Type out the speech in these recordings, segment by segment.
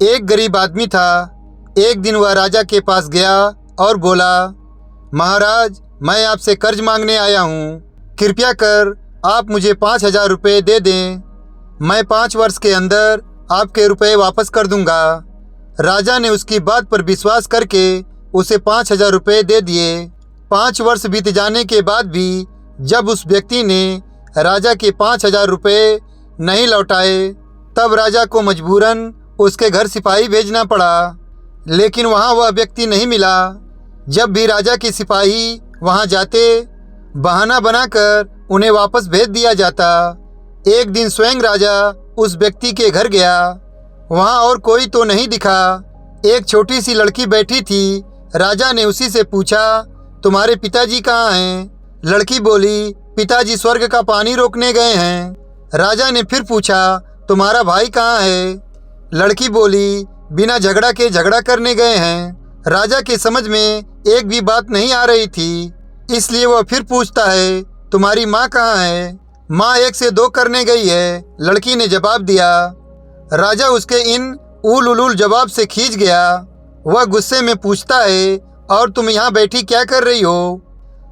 एक गरीब आदमी था। एक दिन वह राजा के पास गया और बोला, महाराज, मैं आपसे कर्ज मांगने आया हूँ। कृपया कर आप मुझे 5,000 रुपये दे दें। मैं 5 वर्ष के अंदर आपके रुपए वापस कर दूंगा। राजा ने उसकी बात पर विश्वास करके उसे 5,000 रुपये दे दिए। 5 वर्ष बीत जाने के बाद भी जब उस व्यक्ति ने राजा के 5,000 रुपये नहीं लौटाए, तब राजा को मजबूरन उसके घर सिपाही भेजना पड़ा, लेकिन वहाँ वह व्यक्ति नहीं मिला। जब भी राजा के सिपाही वहाँ जाते, बहाना बनाकर उन्हें वापस भेज दिया जाता। एक दिन स्वयं राजा उस व्यक्ति के घर गया। वहाँ और कोई तो नहीं दिखा। एक छोटी सी लड़की बैठी थी। राजा ने उसी से पूछा, तुम्हारे पिताजी कहाँ हैं? लड़की बोली, पिताजी स्वर्ग का पानी रोकने गए हैं। राजा ने फिर पूछा, तुम्हारा भाई कहाँ है? लड़की बोली, बिना झगड़ा के झगड़ा करने गए हैं। राजा के समझ में एक भी बात नहीं आ रही थी, इसलिए वह फिर पूछता है, तुम्हारी माँ कहाँ है? माँ 1 से 2 करने गई है, लड़की ने जवाब दिया। राजा उसके इन उल उलूल जवाब से खींच गया। वह गुस्से में पूछता है, और तुम यहाँ बैठी क्या कर रही हो?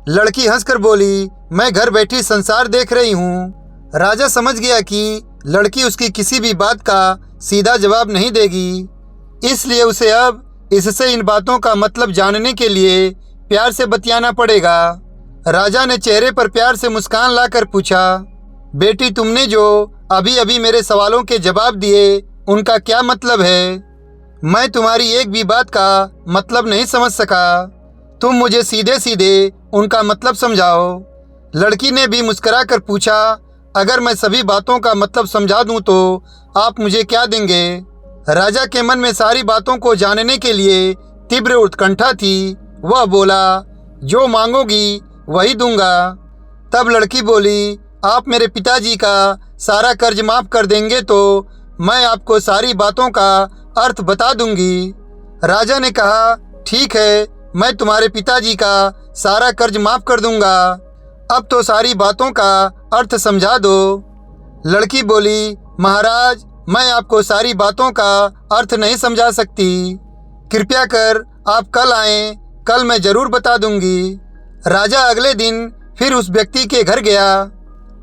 लड़की हंसकर बोली, मैं घर बैठी संसार देख रही हूँ। राजा समझ गया कि लड़की उसकी किसी भी बात का सीधा जवाब नहीं देगी, इसलिए उसे अब इससे इन बातों का मतलब जानने के लिए प्यार से बतियाना पड़ेगा। राजा ने चेहरे पर प्यार से मुस्कान लाकर पूछा, बेटी, तुमने जो अभी अभी मेरे सवालों के जवाब दिए, उनका क्या मतलब है? मैं तुम्हारी एक भी बात का मतलब नहीं समझ सका। तुम मुझे सीधे सीधे उनका मतलब समझाओ। लड़की ने भी मुस्कुरा कर पूछा, अगर मैं सभी बातों का मतलब समझा दूं तो आप मुझे क्या देंगे? राजा के मन में सारी बातों को जानने के लिए तीव्र उत्कंठा थी। वह बोला, जो मांगोगी वही दूंगा। तब लड़की बोली, आप मेरे पिताजी का सारा कर्ज माफ़ कर देंगे तो मैं आपको सारी बातों का अर्थ बता दूंगी। राजा ने कहा, ठीक है, मैं तुम्हारे पिताजी का सारा कर्ज माफ़ कर दूंगा। अब तो सारी बातों का अर्थ समझा दो। लड़की बोली, महाराज, मैं आपको सारी बातों का अर्थ नहीं समझा सकती। कृपया कर आप कल आएं, कल मैं ज़रूर बता दूंगी। राजा अगले दिन फिर उस व्यक्ति के घर गया।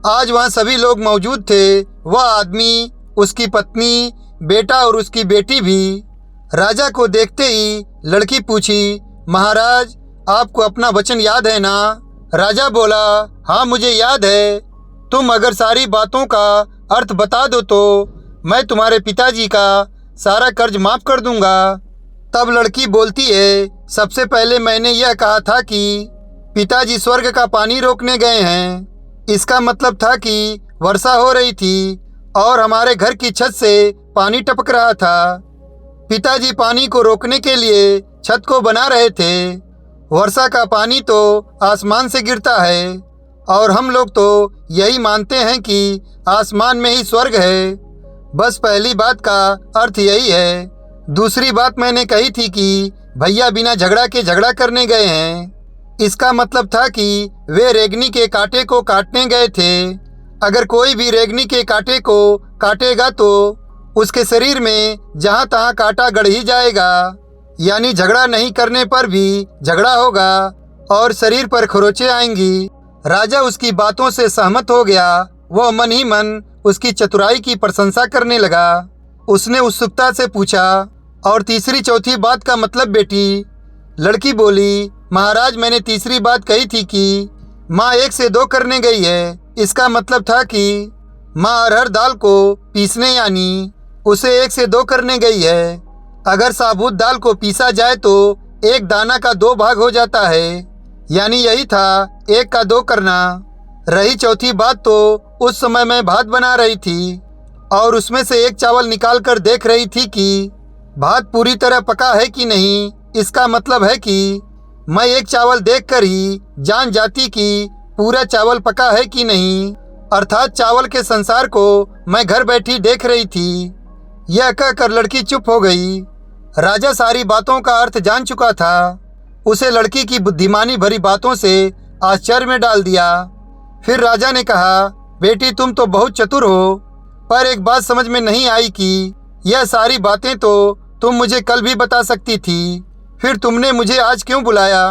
आज वहाँ सभी लोग मौजूद थे। वह आदमी, उसकी पत्नी, बेटा और उसकी बेटी भी। राजा को देखते ही लड़की पूछी, महाराज, आपको अपना वचन याद है ना? राजा बोला, हाँ, मुझे याद है। तुम अगर सारी बातों का अर्थ बता दो तो मैं तुम्हारे पिताजी का सारा कर्ज माफ़ कर दूंगा। तब लड़की बोलती है, सबसे पहले मैंने यह कहा था कि पिताजी स्वर्ग का पानी रोकने गए हैं। इसका मतलब था कि वर्षा हो रही थी और हमारे घर की छत से पानी टपक रहा था। पिताजी पानी को रोकने के लिए छत को बना रहे थे। वर्षा का पानी तो आसमान से गिरता है और हम लोग तो यही मानते हैं कि आसमान में ही स्वर्ग है। बस पहली बात का अर्थ यही है। दूसरी बात मैंने कही थी कि भैया बिना झगड़ा के झगड़ा करने गए हैं। इसका मतलब था कि वे रेगनी के कांटे को काटने गए थे। अगर कोई भी रेगनी के कांटे को काटेगा तो उसके शरीर में जहाँ तहाँ कांटा गड़ ही जाएगा, यानी झगड़ा नहीं करने पर भी झगड़ा होगा और शरीर पर खरोंचे आएंगी। राजा उसकी बातों से सहमत हो गया। वह मन ही मन उसकी चतुराई की प्रशंसा करने लगा। उसने उत्सुकता से पूछा, और तीसरी चौथी बात का मतलब बेटी? लड़की बोली, महाराज, मैंने तीसरी बात कही थी कि माँ 1 से 2 करने गई है। इसका मतलब था कि माँ अरहर दाल को पीसने यानी उसे 1 से 2 करने गई है। अगर साबुत दाल को पीसा जाए तो 1 दाना का 2 भाग हो जाता है, यानी यही था 1 का 2 करना। रही चौथी बात तो उस समय मैं भात बना रही थी और उसमें से 1 चावल निकाल कर देख रही थी कि भात पूरी तरह पका है कि नहीं। इसका मतलब है कि मैं 1 चावल देखकर ही जान जाती कि पूरा चावल पका है कि नहीं, अर्थात चावल के संसार को मैं घर बैठी देख रही थी। यह कहकर लड़की चुप हो गई। राजा सारी बातों का अर्थ जान चुका था। उसे लड़की की बुद्धिमानी भरी बातों से आश्चर्य में डाल दिया। फिर राजा ने कहा, बेटी, तुम तो बहुत चतुर हो, पर एक बात समझ में नहीं आई कि यह सारी बातें तो तुम मुझे कल भी बता सकती थी, फिर तुमने मुझे आज क्यों बुलाया?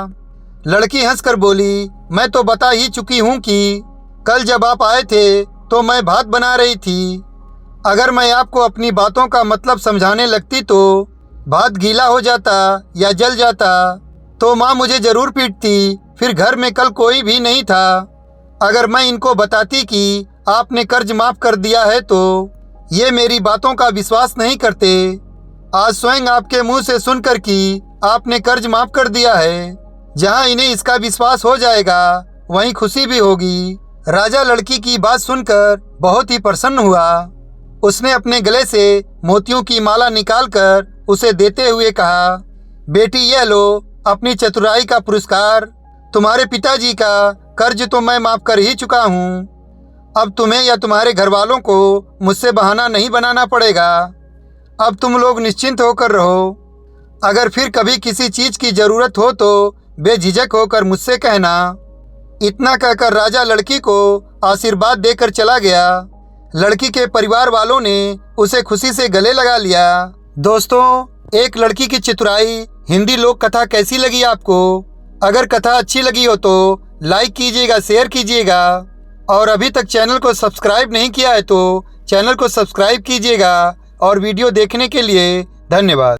लड़की हंसकर बोली, मैं तो बता ही चुकी हूँ कि कल जब आप आए थे तो मैं भात बना रही थी। अगर मैं आपको अपनी बातों का मतलब समझाने लगती तो भात गीला हो जाता या जल जाता तो माँ मुझे ज़रूर पीटती, फिर घर में कल कोई भी नहीं था। अगर मैं इनको बताती कि आपने कर्ज माफ़ कर दिया है तो ये मेरी बातों का विश्वास नहीं करते। आज स्वयं आपके मुंह से सुनकर कि आपने कर्ज माफ़ कर दिया है, जहाँ इन्हें इसका विश्वास हो जाएगा वहीं खुशी भी होगी। राजा लड़की की बात सुनकर बहुत ही प्रसन्न हुआ। उसने अपने गले से मोतियों की माला निकालकर उसे देते हुए कहा, बेटी यह लो अपनी चतुराई का पुरस्कार। तुम्हारे पिताजी का कर्ज तो मैं माफ़ कर ही चुका हूँ। अब तुम्हें या तुम्हारे घर वालों को मुझसे बहाना नहीं बनाना पड़ेगा। अब तुम लोग निश्चिंत होकर रहो। अगर फिर कभी किसी चीज़ की ज़रूरत हो तो बेझिझक होकर मुझसे कहना। इतना कहकर राजा लड़की को आशीर्वाद देकर चला गया। लड़की के परिवार वालों ने उसे खुशी से गले लगा लिया। दोस्तों, एक लड़की की चतुराई हिंदी लोक कथा कैसी लगी आपको? अगर कथा अच्छी लगी हो तो लाइक कीजिएगा, शेयर कीजिएगा, और अभी तक चैनल को सब्सक्राइब नहीं किया है तो चैनल को सब्सक्राइब कीजिएगा। और वीडियो देखने के लिए धन्यवाद।